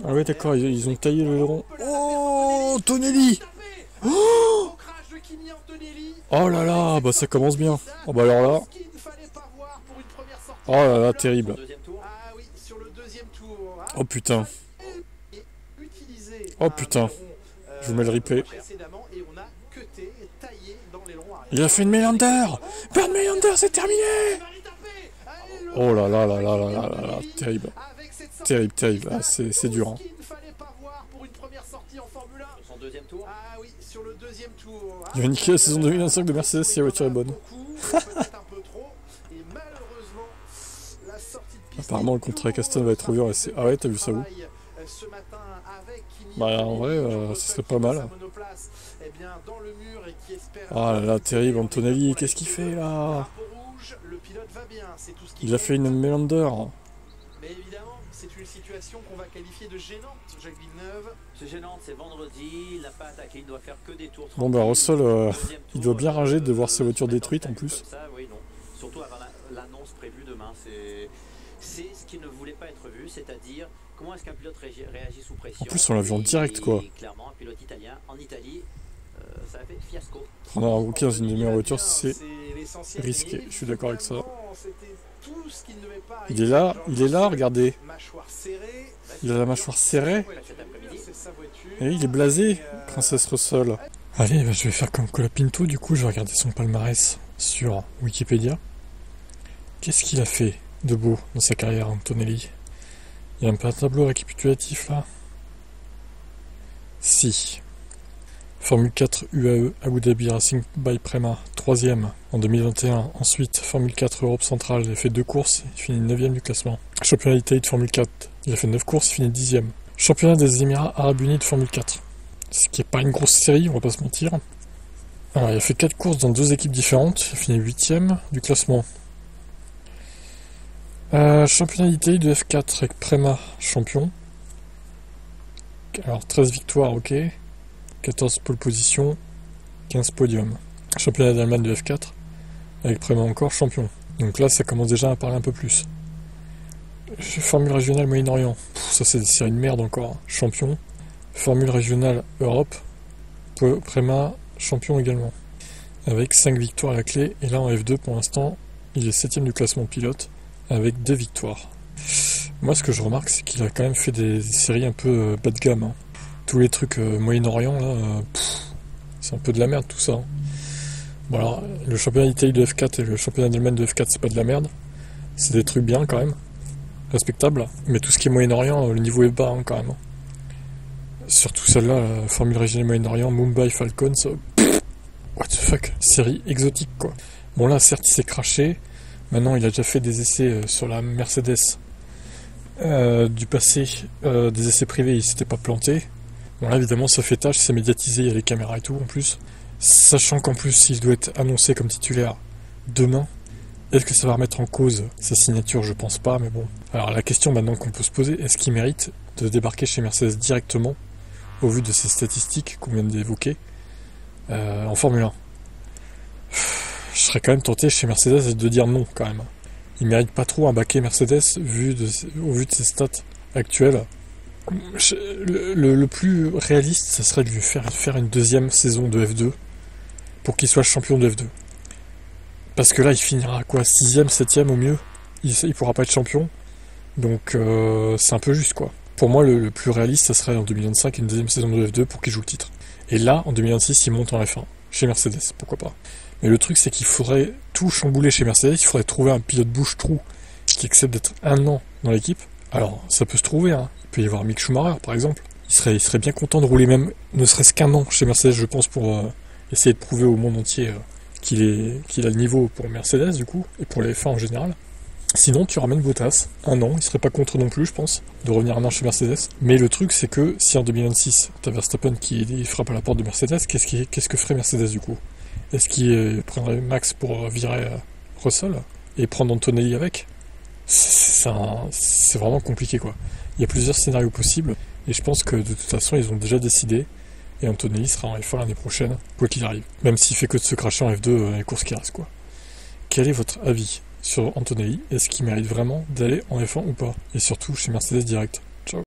Ah ouais, d'accord, ils ont taillé le rond. Oh, Antonelli! Oh, oh là là, bah ça commence bien. Oh bah alors là. Oh là là, terrible. Oh putain. Oh putain. Je vous mets le replay. Il a fait une Melander! Bernd Melander, c'est terminé! Oh là là là là là là là là, terrible. Terrible, terrible. Ah, c'est dur. Hein. Il va niquer la saison 2025 de Mercedes si la voiture est bonne. Apparemment, le contrat avec Aston va être ouvert. Ah ouais, t'as vu ça où? Bah en vrai, ce serait pas mal. Ah là là, terrible, Antonelli, qu'est-ce qu'il fait là? Il a fait une Melander. Mais évidemment, c'est une situation qu'on va qualifier de gênante, Jacques Villeneuve. C'est gênante, c'est vendredi, il n'a pas attaqué, il doit faire que des tours. Bon bah Russell, il doit bien rager de voir ses voitures détruites en plus. Ça, oui, non. Surtout avant l'annonce prévue demain, c'est ce qui ne voulait pas être vu, c'est-à-dire comment est-ce qu'un pilote réagit sous pression. En plus on l'a vu en direct quoi. Clairement, un pilote italien en Italie, ça a fait fiasco. Prendre un rookie dans une demi-heure voiture, c'est risqué, je suis d'accord avec ça. Il est là, regardez. Il a la mâchoire serrée. Et il est blasé, Princesse Russell. Allez, bah, je vais faire comme Colapinto, du coup je vais regarder son palmarès sur Wikipédia. Qu'est-ce qu'il a fait de beau dans sa carrière, Antonelli? Il y a un peu un tableau récapitulatif là. Si. Formule 4 UAE Abu Dhabi Racing by Prema, 3ème en 2021. Ensuite, Formule 4 Europe Centrale, il a fait 2 courses, il finit 9ème du classement. Championnat d'Italie de Formule 4, il a fait 9 courses, il finit 10ème. Championnat des Émirats Arabes Unis de Formule 4, ce qui n'est pas une grosse série, on va pas se mentir. Alors, il a fait 4 courses dans 2 équipes différentes, il finit 8ème du classement. Championnat d'Italie de F4 avec Prema, champion. Alors, 13 victoires, ok. 14 pole position, 15 podiums. Championnat d'Allemagne de F4, avec Prema encore champion. Donc là, ça commence déjà à parler un peu plus. Formule régionale Moyen-Orient, ça c'est une merde encore. Champion. Formule régionale Europe, Prema champion également. Avec 5 victoires à la clé. Et là en F2 pour l'instant, il est 7ème du classement pilote, avec 2 victoires. Moi ce que je remarque, c'est qu'il a quand même fait des séries un peu bas de gamme. Hein. Tous les trucs Moyen-Orient, là, c'est un peu de la merde tout ça. Hein. Bon alors, le championnat d'Italie de F4 et le championnat d'Allemagne de F4, c'est pas de la merde. C'est des trucs bien quand même, respectables. Mais tout ce qui est Moyen-Orient, le niveau est bas hein, quand même. Surtout celle-là, la Formule régionale Moyen-Orient, Mumbai Falcons, what the fuck, série exotique quoi. Bon là, certes, il s'est craché. Maintenant, il a déjà fait des essais sur la Mercedes du passé, des essais privés, il s'était pas planté. Bon là évidemment ça fait tâche, c'est médiatisé, il y a les caméras et tout en plus. Sachant qu'en plus il doit être annoncé comme titulaire demain, est-ce que ça va remettre en cause sa signature? Je pense pas, mais bon. Alors la question maintenant qu'on peut se poser, est-ce qu'il mérite de débarquer chez Mercedes directement, au vu de ces statistiques qu'on vient d'évoquer, en Formule 1? Je serais quand même tenté chez Mercedes de dire non quand même. Il mérite pas trop un baquet Mercedes au vu de ses stats actuelles. Le plus réaliste, ça serait de lui faire une deuxième saison de F2 pour qu'il soit champion de F2. Parce que là, il finira quoi, 6ème, 7ème au mieux. Il pourra pas être champion. Donc c'est un peu juste quoi. Pour moi, le plus réaliste, ça serait en 2025 une deuxième saison de F2 pour qu'il joue le titre. Et là, en 2026, il monte en F1 chez Mercedes, pourquoi pas. Mais le truc, c'est qu'il faudrait tout chambouler chez Mercedes. Il faudrait trouver un pilote bouche-trou qui accepte d'être 1 an dans l'équipe. Alors, ça peut se trouver, hein. Il peut y avoir Mick Schumacher, par exemple. Il serait bien content de rouler même, ne serait-ce qu'1 an chez Mercedes, je pense, pour essayer de prouver au monde entier qu'il a le niveau pour Mercedes, du coup, et pour les F1 en général. Sinon, tu ramènes Bottas, 1 an, il serait pas contre non plus, je pense, de revenir 1 an chez Mercedes. Mais le truc, c'est que si en 2026, t'as Verstappen qui frappe à la porte de Mercedes, qu'est-ce que ferait Mercedes, du coup? Est-ce qu'il prendrait Max pour virer Russell et prendre Antonelli avec? C'est vraiment compliqué quoi. Il y a plusieurs scénarios possibles et je pense que de toute façon ils ont déjà décidé et Antonelli sera en F1 l'année prochaine, quoi qu'il arrive. Même s'il fait que de se cracher en F2 les courses qui restent quoi. Quel est votre avis sur Antonelli? Est-ce qu'il mérite vraiment d'aller en F1 ou pas? Et surtout chez Mercedes direct? Ciao.